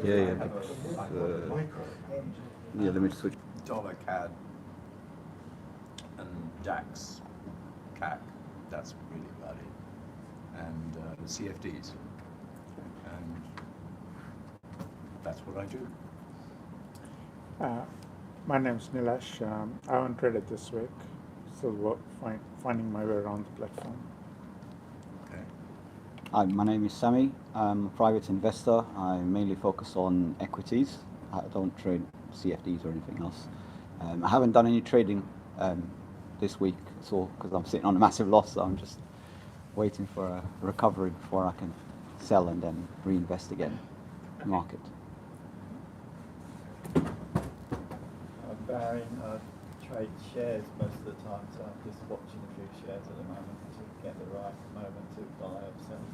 Yeah. Yeah, let me switch. Dollar CAD and DAX, CAC, that's really about it. And the CFDs. And that's what I do. My name's Nilesh. I haven't traded this week. Still finding my way around the platform. Okay. Hi, my name is Sammy. I'm a private investor. I mainly focus on equities. I don't trade CFDs or anything else. I haven't done any trading this week at all because I'm sitting on a massive loss, so I'm just waiting for a recovery before I can sell and then reinvest again in the market. Barry, I trade shares most of the time, so I'm just watching a few shares at the moment to get the right moment to buy or sell.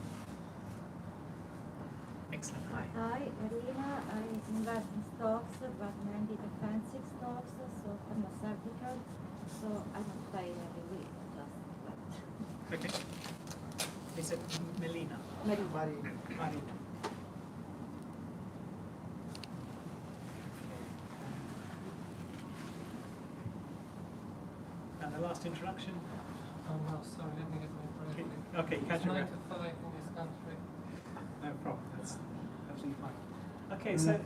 Excellent. Hi. Hi, Marina. I invest in stocks, but mainly defensive stocks, so pharmaceutical. So I don't trade every week, just like. Okay. Is it Melina? Marina. And the last introduction? Oh no, sorry, let me get my brain. Okay, catch it's your 9 breath. to 5 in this country. No problem, that's absolutely fine. Okay, so...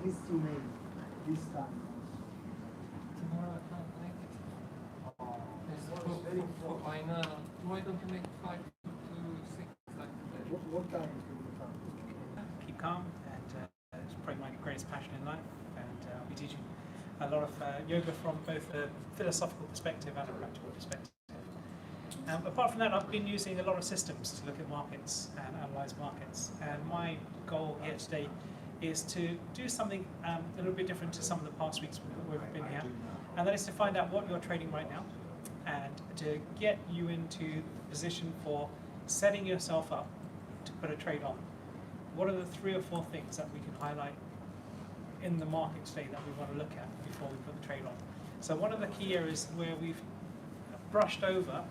This time. Tomorrow I can't make it. It's booked by now. Why don't you make 5 to 6 like today? What time is the time? Keep calm, and it's probably my greatest passion in life, and I'll be teaching a lot of yoga from both a philosophical perspective and a practical perspective. Apart from that, I've been using a lot of systems to look at markets and analyze markets, and my goal here today is to do something a little bit different to some of the past weeks we've been here, and that is to find out what you're trading right now and to get you into position for setting yourself up to put a trade on. What are the 3 or 4 things that we can highlight in the market today that we want to look at before we put the trade on? So one of the key areas where we've brushed over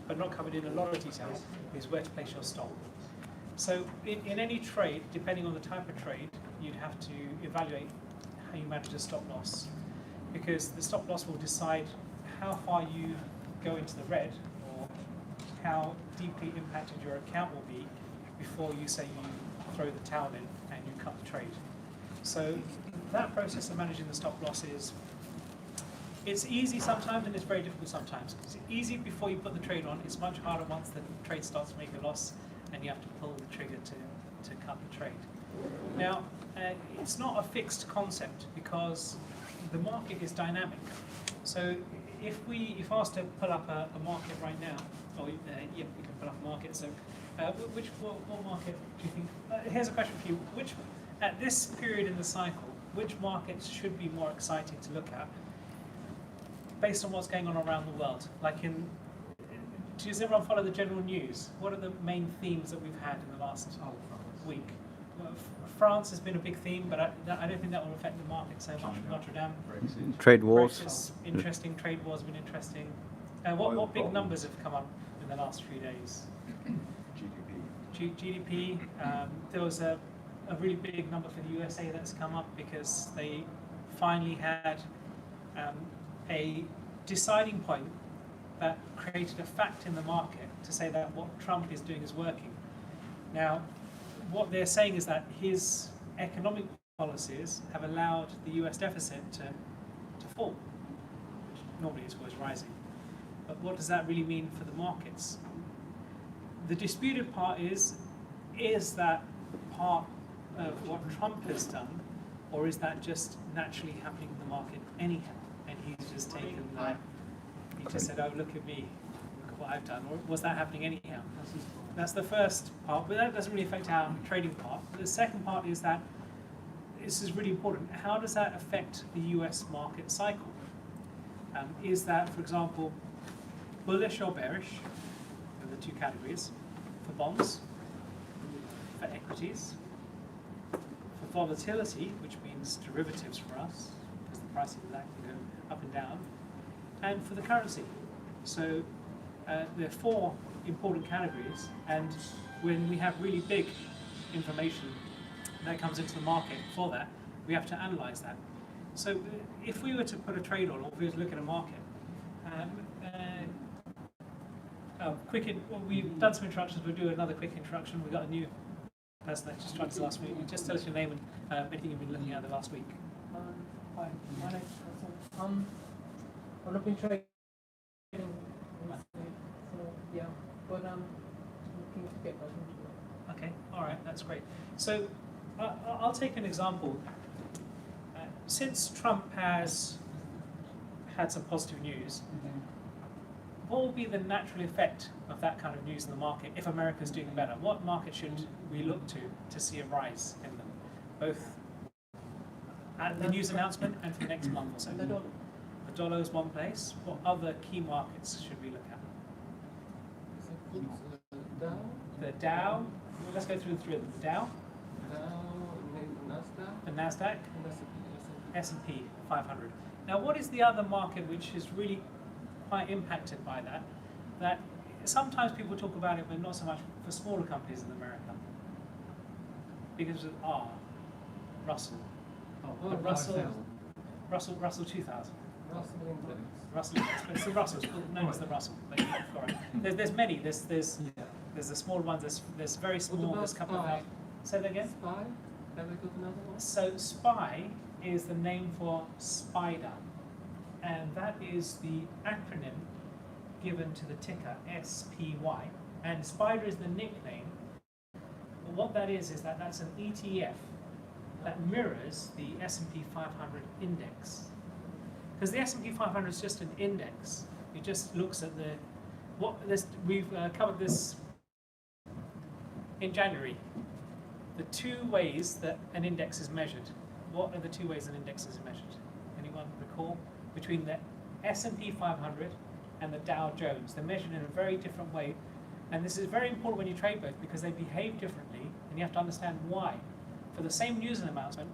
but not covered in a lot of details is where to place your stop. So in any trade, depending on the type of trade, you'd have to evaluate how you manage a stop loss, because the stop loss will decide how far you go into the red or how deeply impacted your account will be before you say you throw the towel in and you cut the trade. So that process of managing the stop loss it's easy sometimes and it's very difficult sometimes. It's easy before you put the trade on, it's much harder once the trade starts to make a loss and you have to pull the trigger to cut the trade. Now, it's not a fixed concept because the market is dynamic. So if I was to pull up a market right now, yeah, we can pull up a market. So what market do you think? Here's a question for you. At this period in the cycle, which markets should be more exciting to look at based on what's going on around the world? Does everyone follow the general news? What are the main themes that we've had in the last week? Well, France has been a big theme, but I don't think that will affect the market so much. Notre Dame. Brexit. Trade wars. Brexit's interesting. Trade wars have been interesting. What big numbers have come up in the last few days? GDP. There was a really big number for the USA that's come up because they finally had a deciding point that created a fact in the market to say that what Trump is doing is working. Now, what they're saying is that his economic policies have allowed the US deficit to fall, which normally is always rising. But what does that really mean for the markets? The disputed part is that part of what Trump has done, or is that just naturally happening in the market anyhow? And he's just taken he just said, oh, look at me, look at what I've done. Or was that happening anyhow? That's the first part, but that doesn't really affect our trading part. The second part is that, this is really important, how does that affect the US market cycle? Is that, for example, bullish or bearish, are the 2 categories, for bonds, for equities, for volatility, which means derivatives for us, because the price of that can go up and down, and for the currency. So there are 4 important categories, and when we have really big information that comes into the market for that, we have to analyse that. So if we were to put a trade on, or if we were to look at a market, well, we've done some introductions, we'll do another quick introduction. We've got a new person that just joined us last week. Just tell us your name and anything you've been looking at the last week. Hi, my name's Hassan. I've not been trading recently, so yeah, but I'm looking to get back into it. Okay, all right, that's great. So I'll take an example. Since Trump has had some positive news, what will be the natural effect of that kind of news in the market if America's doing better? What market should we look to see a rise in them, both at the news announcement and for the next month or so? The dollar. The dollar is one place. What other key markets should we look at? Dow, The Dow. Let's go through the three of them. The Dow, Nasdaq, the Nasdaq, and S&P. S&P 500. Now, what is the other market which is really quite impacted by that? That sometimes people talk about it, but not so much for smaller companies in America. Because of Russell. Oh, Russell 2000. Russell Index. Russell, it's the Russell, known as the Russell. But you're correct. There's many. There's the small ones. There's very small. There's a couple of thousand. Say that again. SPY. Have we got another one? So SPY is the name for spider, and that is the acronym given to the ticker SPY. And spider is the nickname. But what that is that that's an ETF that mirrors the S&P 500 index. Because the S&P 500 is just an index. It just looks at we've covered this in January. The two ways that an index is measured. What are the two ways an index is measured? Anyone recall? Between the S&P 500 and the Dow Jones. They're measured in a very different way. And this is very important when you trade both because they behave differently and you have to understand why. For the same news announcement,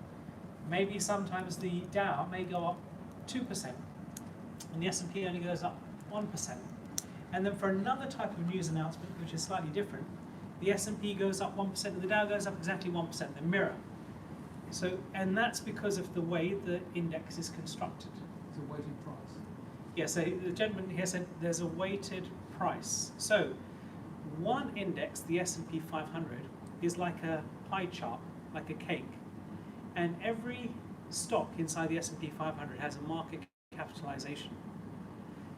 maybe sometimes the Dow may go up 2% and the S&P only goes up 1%. And then for another type of news announcement, which is slightly different, the S&P goes up 1% and the Dow goes up exactly 1%, they mirror. So, and that's because of the way the index is constructed. It's a weighted price. Yeah, so the gentleman here said there's a weighted price. So one index, the S&P 500, is like a pie chart, like a cake. And every stock inside the S&P 500 has a market capitalization.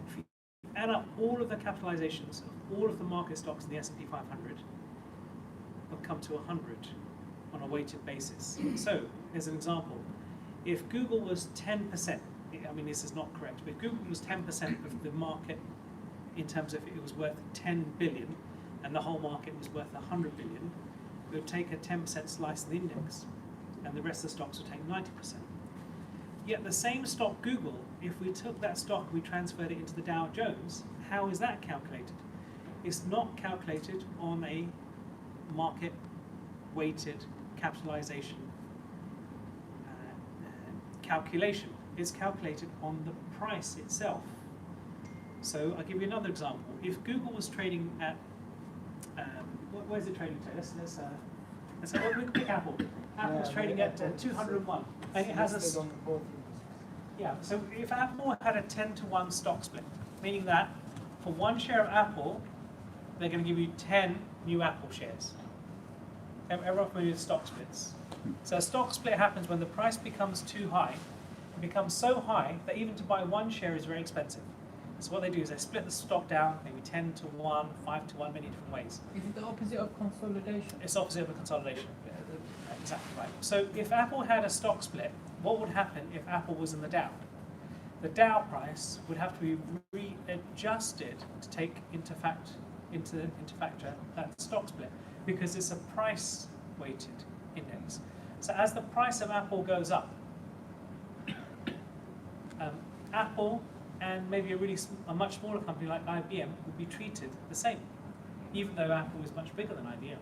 If you add up all of the capitalizations of all of the market stocks in the S&P 500, it'll come to 100 on a weighted basis. So, as an example, if Google was 10%, I mean this is not correct, but if Google was 10% of the market in terms of it was worth 10 billion and the whole market was worth 100 billion, it would take a 10% slice of the index and the rest of the stocks would take 90%. Yet the same stock Google, if we took that stock and we transferred it into the Dow Jones, how is that calculated? It's not calculated on a market weighted capitalization calculation. It's calculated on the price itself. So I'll give you another example. If Google was trading at, where's it trading to? Let's pick Apple. Apple's trading at 201, and it has a. On both Yeah. So if Apple had a 10-to-1 stock split, meaning that for one share of Apple, they're going to give you 10 new Apple shares. Everyone familiar with stock splits? So a stock split happens when the price becomes too high. It becomes so high that even to buy one share is very expensive. So what they do is they split the stock down, maybe 10-to-1, 5-to-1, many different ways. Is it the opposite of consolidation? It's opposite of a consolidation. Exactly right. So if Apple had a stock split, what would happen if Apple was in the Dow? The Dow price would have to be readjusted to take into factor that stock split, because it's a price weighted index. So as the price of Apple goes up, Apple and maybe a much smaller company like IBM would be treated the same, even though Apple is much bigger than IBM.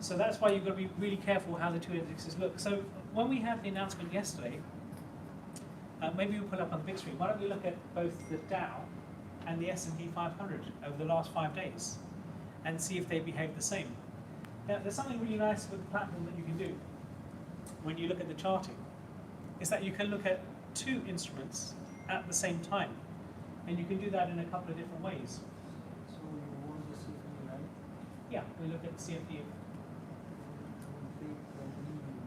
So that's why you've got to be really careful how the two indexes look. So when we had the announcement yesterday, maybe we'll put up on the big screen. Why don't we look at both the Dow and the S&P 500 over the last 5 days and see if they behave the same. Now, there's something really nice with the platform that you can do when you look at the charting, is that you can look at two instruments at the same time. And you can do that in a couple of different ways. So you want the CFD, right? Yeah, we look at CFD. Take the leading,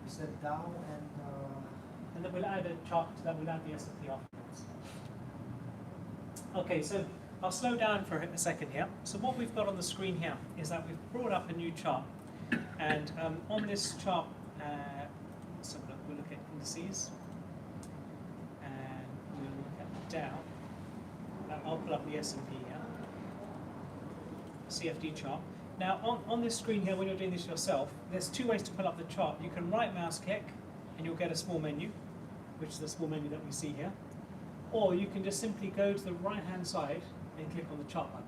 you said down And then we'll add a chart to that, we'll add the S&P afterwards. Okay, so I'll slow down for a second here. So what we've got on the screen here is that we've brought up a new chart. And on this chart, let's have a look. We'll look at indices. And we'll look at the Dow. I'll pull up the S&P here. CFD chart. Now on this screen here, when you're doing this yourself, there's two ways to pull up the chart. You can right mouse click and you'll get a small menu, which is the small menu that we see here. Or you can just simply go to the right hand side and click on the chart button.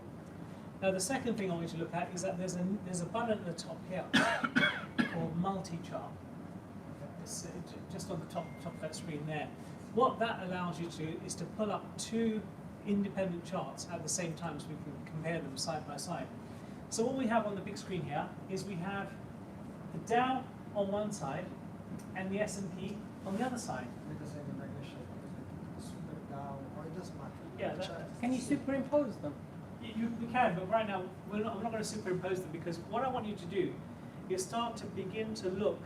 Now the second thing I want you to look at is that there's a button at the top here called multi-chart. It's just on the top of that screen there. What that allows you to do is to pull up two independent charts at the same time, so we can compare them side by side. So what we have on the big screen here is we have the Dow on one side and the S&P on the other side. because in the migration, super down, or it doesn't matter. Yeah, Can you superimpose them? We can, but right now I'm not going to superimpose them, because what I want you to do is start to begin to look.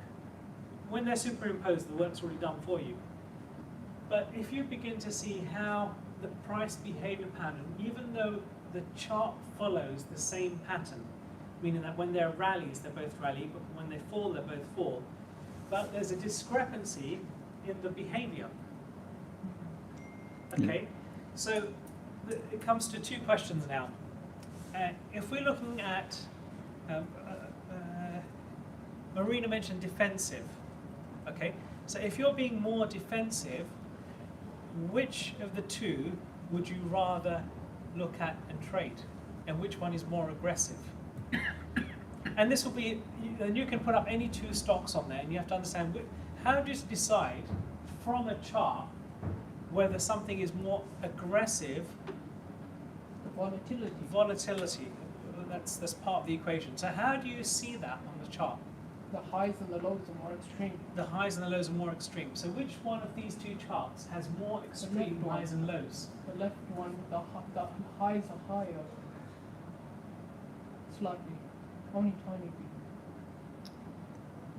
When they're superimposed, the work's already done for you. But if you begin to see how the price behavior pattern, even though the chart follows the same pattern, meaning that when there are rallies, they both rally, but when they fall, they both fall. But there's a discrepancy in the behavior. Okay, so it comes to two questions now. If we're looking at, Marina mentioned defensive. Okay, so if you're being more defensive, which of the two would you rather look at and trade, and which one is more aggressive? And this will be, and you can put up any two stocks on there, and you have to understand how do you decide from a chart whether something is more aggressive. The Volatility, that's part of the equation. So how do you see that on the chart? The highs and the lows are more extreme. The highs and the lows are more extreme. So which one of these two charts has more extreme left one. highs and lows? The left one, the highs are higher. Slightly. Only tiny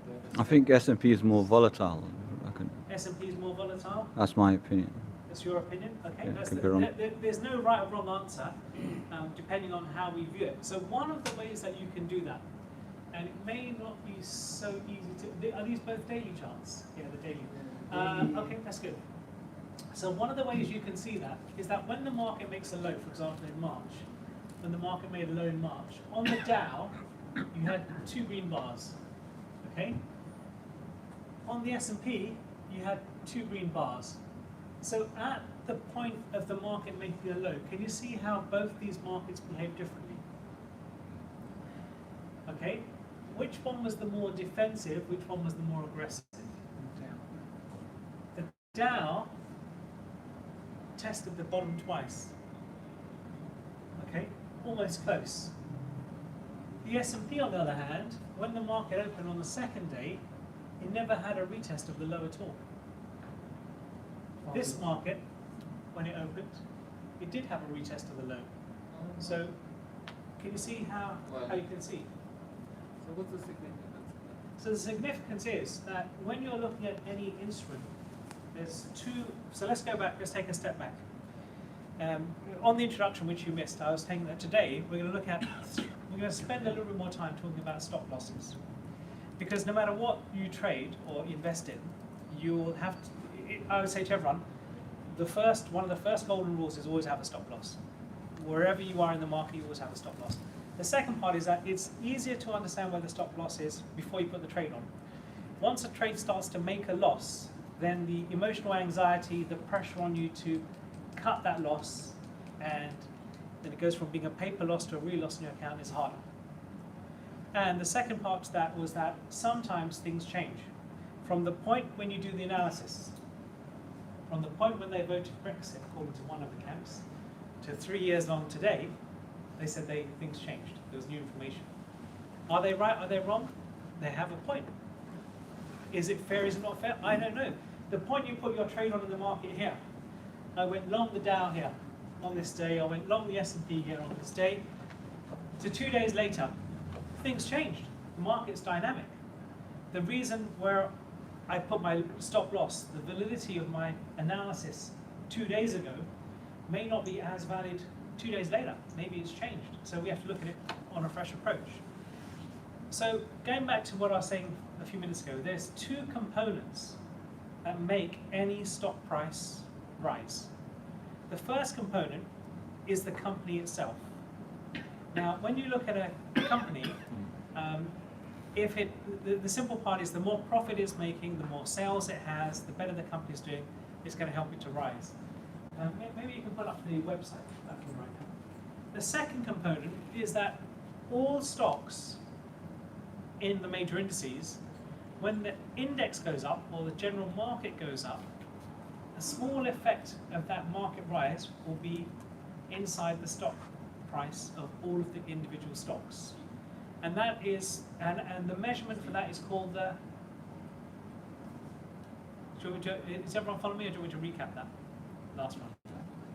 bit. I think S&P is more volatile. S&P is more volatile? That's my opinion. That's your opinion? Okay. Yeah, That's could be wrong. there's no right or wrong answer, depending on how we view it. So one of the ways that you can do that, and it may not be so easy to, are these both daily charts? Yeah, the daily. Okay, that's good. So one of the ways you can see that is that when the market makes a low, for example in March, when the market made a low in March, on the Dow, you had two green bars, okay? On the S&P, you had two green bars. So at the point of the market making a low, can you see how both these markets behave differently? Okay, which one was the more defensive, which one was the more aggressive? The Dow tested the bottom twice. Okay, almost close. The S&P, on the other hand, when the market opened on the second day, it never had a retest of the low at all. This market, when it opened, it did have a retest of the low. So, can you see how you can see? So what's the significance? So the significance is that when you're looking at any instrument, there's two. So let's go back. Let's take a step back. On the introduction, which you missed, I was saying that today we're going to look at. We're going to spend a little bit more time talking about stop losses, because no matter what you trade or invest in, you'll have to. I would say to everyone, one of the first golden rules is always have a stop loss. Wherever you are in the market, you always have a stop loss. The second part is that it's easier to understand where the stop loss is before you put the trade on. Once a trade starts to make a loss, then the emotional anxiety, the pressure on you to cut that loss, and then it goes from being a paper loss to a real loss in your account is harder. And the second part to that was that sometimes things change. From the point when you do the analysis, from the point when they voted Brexit, according to one of the camps, to 3 years long today, they said things changed. There was new information. Are they right? Are they wrong? They have a point. Is it fair? Is it not fair? I don't know. The point you put your trade on in the market here. I went long the Dow here on this day. I went long the S&P here on this day. To 2 days later, things changed. The market's dynamic. The reason where I put my stop loss, the validity of my analysis 2 days ago, may not be as valid 2 days later. Maybe it's changed. So we have to look at it on a fresh approach. So going back to what I was saying a few minutes ago, there's two components that make any stock price rise. The first component is the company itself. Now, when you look at a company, the simple part is the more profit it's making, the more sales it has, the better the company's doing, it's going to help it to rise. Maybe you can put up the website platform right now. The second component is that all stocks in the major indices, when the index goes up or the general market goes up, a small effect of that market rise will be inside the stock price of all of the individual stocks. And that is, and the measurement for that is called the, is everyone following me, or do you want me to recap that last one?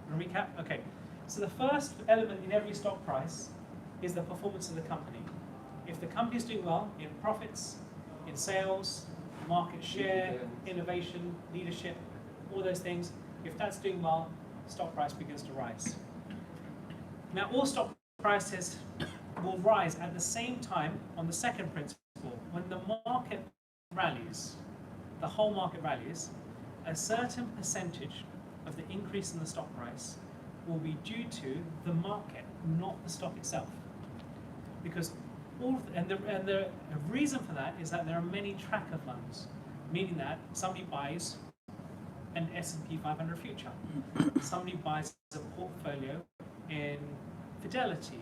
Want to recap? Okay. So the first element in every stock price is the performance of the company. If the company is doing well in profits, in sales, market share, innovation, leadership, all those things, if that's doing well, stock price begins to rise. Now, all stock prices will rise at the same time on the second principle. When the market rallies, the whole market rallies, a certain percentage of the increase in the stock price will be due to the market, not the stock itself. Because the reason for that is that there are many tracker funds, meaning that somebody buys an S&P 500 future, somebody buys a portfolio in Fidelity,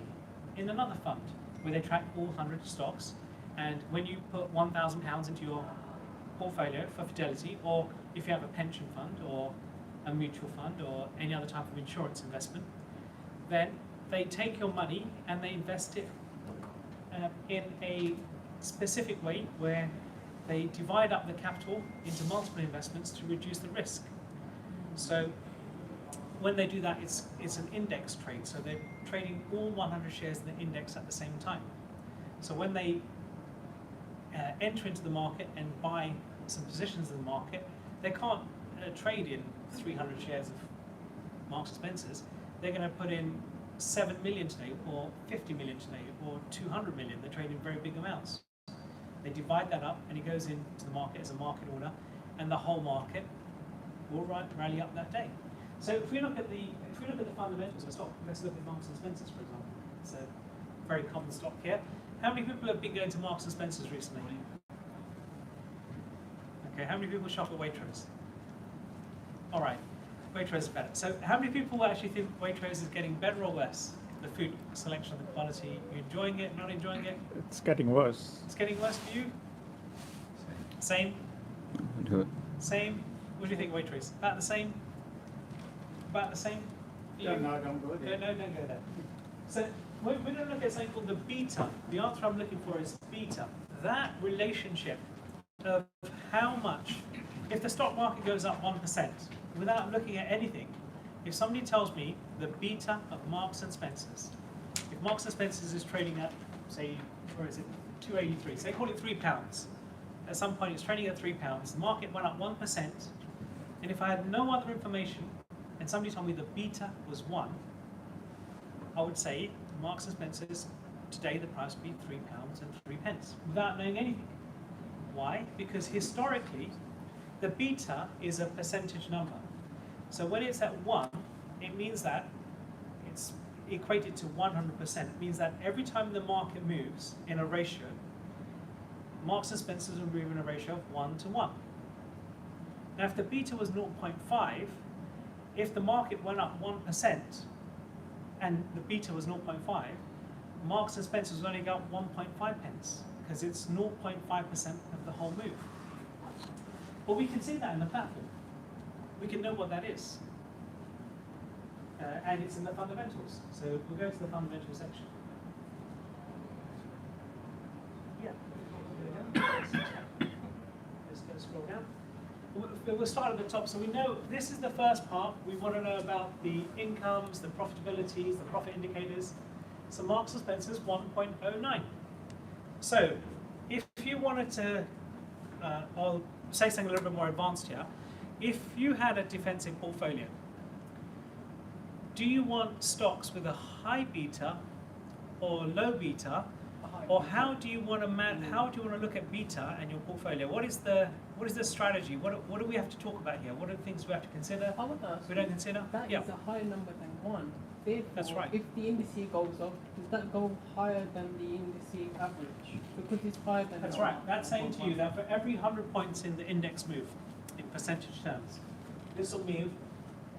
in another fund, where they track all 100 stocks, and when you put £1,000 into your portfolio for Fidelity, or if you have a pension fund or a mutual fund or any other type of insurance investment, then they take your money and they invest it in a specific way where they divide up the capital into multiple investments to reduce the risk. So when they do that, it's an index trade. So they're trading all 100 shares in the index at the same time. So when they enter into the market and buy some positions in the market, they can't trade in 300 shares of Marks and Spencer's. They're going to put in 7 million today, or 50 million today, or 200 million. They're trading very big amounts. They divide that up, and it goes into the market as a market order, and the whole market will rally up that day. So if we look at the fundamentals of the stock, let's look at Marks and Spencer's, for example. It's a very common stock here. How many people have been going to Marks and Spencer's recently? Okay, how many people shop at Waitrose? All right, Waitrose is better. So how many people actually think Waitrose is getting better or worse? The food selection, the quality, you enjoying it, not enjoying it? It's getting worse. It's getting worse for you? Same? Same? What do you think, Waitrose? About the same? About the same? Yeah, no, don't go there. No, don't go there. So we're going to look at something called the beta. The answer I'm looking for is beta. That relationship of how much, if the stock market goes up 1%, without looking at anything, if somebody tells me the beta of Marks and Spencer's, if Marks and Spencer's is trading at, say, where is it, 283, say call it £3. At some point it's trading at £3, the market went up 1%, and if I had no other information, and somebody told me the beta was 1, I would say Marks and Spencer's, today the price would be £3.03, without knowing anything. Why? Because historically, the beta is a percentage number. So when it's at 1, it means that it's equated to 100%. It means that every time the market moves in a ratio, Marks and Spencer's will move in a ratio of 1 to 1. Now if the beta was 0.5, if the market went up 1% and the beta was 0.5, Marks and Spencer's will only go up 1.5 pence, because it's 0.5% of the whole move. But we can see that in the platform. We can know what that is. and it's in the fundamentals. So we'll go to the fundamental section. Yeah. There we go. Let's go scroll down. We'll start at the top. So we know this is the first part. We want to know about the incomes, the profitabilities, the profit indicators. So Marks and Spencer's 1.09. So if you wanted to, I'll say something a little bit more advanced here. If you had a defensive portfolio, do you want stocks with a high beta or low beta, or how do you want to look at beta and your portfolio? What is the strategy? What do we have to talk about here? What are the things we have to consider? I would ask We don't consider? that Yeah. is a higher number than 1. Therefore, That's right. if the indice goes up, does that go higher than the indice average? Because it's higher than That's the right. That's saying to you that for every 100 points in the index move, in percentage terms, this will move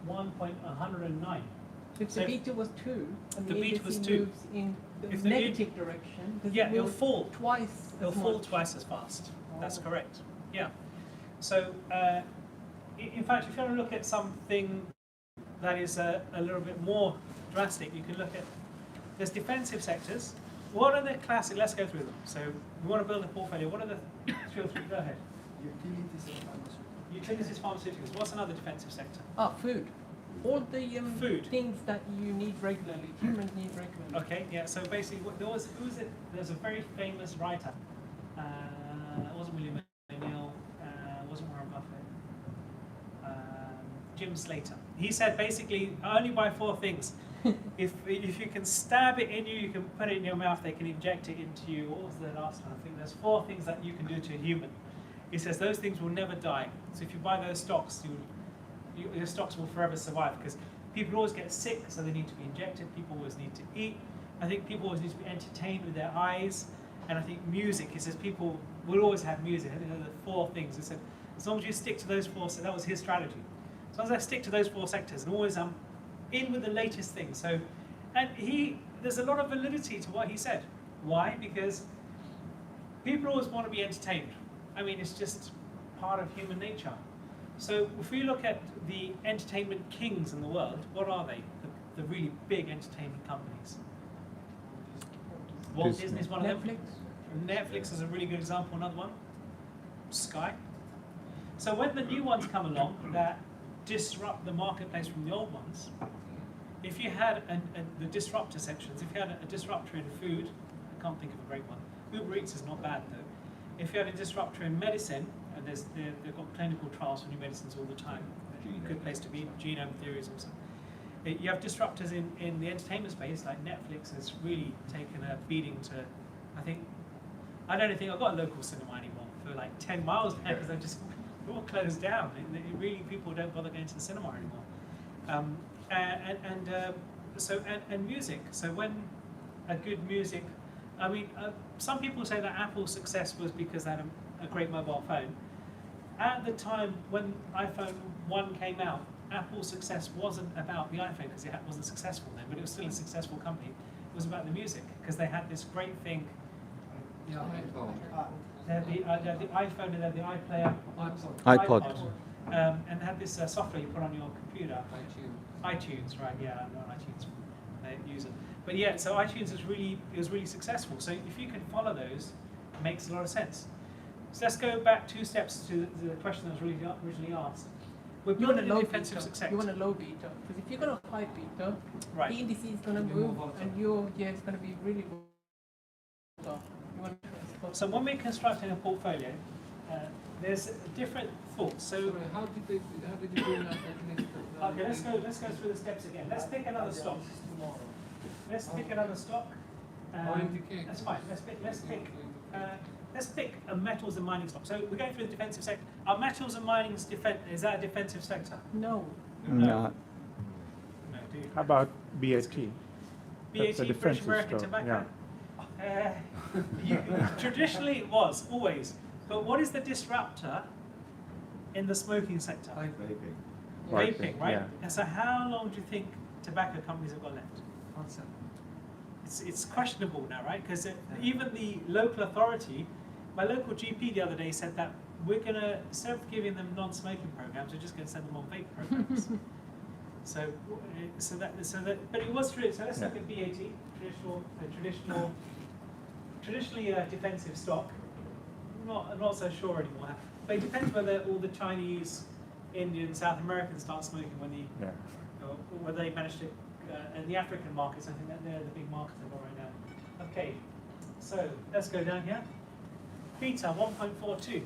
1.109. If So the beta was 2 and the the beta indice was 2. moves in the If the negative direction, does Yeah, it it'll move fall. twice It'll as fall much? twice as fast. That's Oh. correct. Yeah. So, in fact, if you want to look at something that is a little bit more drastic, you can look at there's defensive sectors. What are the classic? Let's go through them. So, we want to build a portfolio. What are the 2 or 3? Go ahead. Utilities and pharmaceuticals. Utilities, pharmaceuticals. What's another defensive sector? Food. All the Food. things that you need regularly, humans need regularly. Okay, yeah. So basically, there's a very famous writer. It wasn't William O'Neill. Wasn't Warren Buffett. Jim Slater. He said basically only buy 4 things. if you can stab it in you, you can put it in your mouth. They can inject it into you. What was the last one? I think there's 4 things that you can do to a human. He says those things will never die. So if you buy those stocks, your stocks will forever survive because people always get sick, so they need to be injected. People always need to eat. I think people always need to be entertained with their eyes. And I think music, he says people will always have music. I think they're the 4 things. He said, as long as you stick to those 4, so that was his strategy. As long as I stick to those 4 sectors and always in with the latest thing. So, and there's a lot of validity to what he said. Why? Because people always want to be entertained. I mean, it's just part of human nature. So if we look at the entertainment kings in the world, what are they? The really big entertainment companies. Walt Disney is one of them. Netflix is a really good example. Another one, Sky. So when the new ones come along that disrupt the marketplace from the old ones, if you had the disruptor sections, if you had a disruptor in food, I can't think of a great one. Uber Eats is not bad though. If you had a disruptor in medicine, and they've got clinical trials for new medicines all the time, a good place to be. Genome theories also. You have disruptors in the entertainment space, like Netflix has really taken a beating to, I don't think I've got a local cinema anymore for like 10 miles now because they're just all closed down. Really, people don't bother going to the cinema anymore. And music. So when a good music, some people say that Apple's success was because they had a great mobile phone. At the time when iPhone 1 came out, Apple's success wasn't about the iPhone because it wasn't successful then, but it was still a successful company. It was about the music because they had this great thing. They had the iPhone and they had the iPlayer, iPod. and they had this software you put on your computer. iTunes, right? Yeah, I'm not an iTunes user. But yeah, so iTunes was really successful. So if you can follow those, it makes a lot of sense. So let's go back 2 steps to the question that was originally asked. We're You want a building low a defensive beta. success. You want a low beta because if you got a high beta, Right. the index is going to move, and it's going to be really volatile. You want to So when we're constructing a portfolio, there's different thoughts. So How did you do that at least? okay, let's go through the steps again. Let's pick another stock. Let's pick another stock. indicate. That's fine. Let's pick a metals and mining stock. So we're going through the defensive sector. Are metals and mining is that a defensive sector? No. No. No, do you? How about BAT? That's a BAT, British defensive American stock, Tobacco. Traditionally it was, always. But what is the disruptor in the smoking sector? Vaping, right? Yeah. And so how long do you think tobacco companies have got left? It's questionable now, right? Because even the local authority, my local GP the other day said that we're going to, instead of giving them non-smoking programs, we're just going to send them on vape programs. but it was true. So let's look at BAT, traditionally defensive stock. I'm not so sure anymore. But it depends whether all the Chinese, Indian, South Americans start smoking when they manage to, and the African markets. I think that they're the big markets they've got right now. Okay, so let's go down here. Beta 1.42.